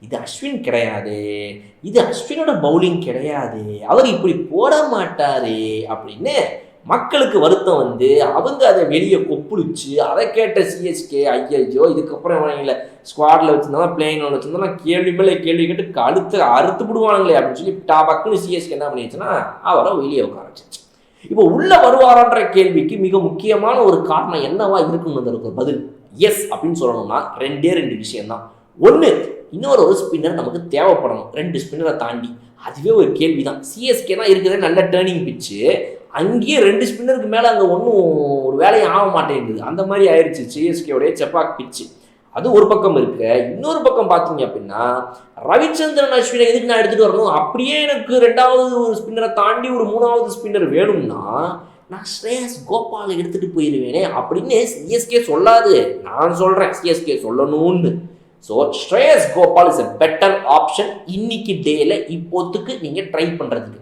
இது அஸ்வின் கிடையாது, இது அஸ்வினோட பவுலிங் கிடையாது, அவர் இப்படி போட மாட்டாரு அப்படின்னு மக்களுக்கு வருத்தம் வந்து அவங்க அதை வெளியே கொப்புளிச்சு அதை கேட்ட சிஎஸ்கே ஐயோ இதுக்கப்புறம் இவங்களை ஸ்குவாடில் வச்சுருந்தா பிளேயிங் வச்சுருந்தா கேள்வி மேலே கேள்வி கேட்டு கழுத்து அறுத்து விடுவானுங்களே அப்படின்னு சொல்லி டாபக்குன்னு சிஎஸ்கே என்ன பண்ணிடுச்சுன்னா அவரை வெளியே உட்கார வச்சிருச்சு. இப்போ உள்ள வருவாரான்ற கேள்விக்கு மிக முக்கியமான ஒரு காரணம் என்னவா இருக்குன்னு பதில் எஸ் அப்படின்னு சொல்லணும்னா ரெண்டு விஷயம்தான். ஒன்று, இன்னொரு ஸ்பின்னர் நமக்கு தேவைப்படணும். 2 ஸ்பின்னரை தாண்டி அதுவே ஒரு கேள்வி தான். சிஎஸ்கே தான் இருக்கிறது நல்ல டேர்னிங் பிச்சு, அங்கேயே 2 ஸ்பின்னருக்கு மேலே அங்கே ஒன்றும் ஒரு வேலையும் ஆக மாட்டேங்குது. அந்த மாதிரி ஆயிடுச்சு சிஎஸ்கேவுடைய செப்பாக் பிச்சு. அது ஒரு பக்கம் இருக்கு. இன்னொரு பக்கம் பார்த்தீங்க அப்படின்னா ரவிச்சந்திரன் அஸ்வினை எதுக்கு நான் எடுத்துகிட்டு வரணும், அப்படியே எனக்கு 2வது ஒரு ஸ்பின்னரை தாண்டி ஒரு 3வது ஸ்பின்னர் வேணும்னா நான் ஸ்ரேயஸ் கோபாலை எடுத்துகிட்டு போயிடுவேனே அப்படின்னு சிஎஸ்கே சொல்லாது, நான் சொல்கிறேன் சிஎஸ்கே சொல்லணும்னு. So Shreyas Gopal is a better option இன்னைக்கு டேல இப்போத்துக்கு நீங்கள் ட்ரை பண்ணுறதுக்கு.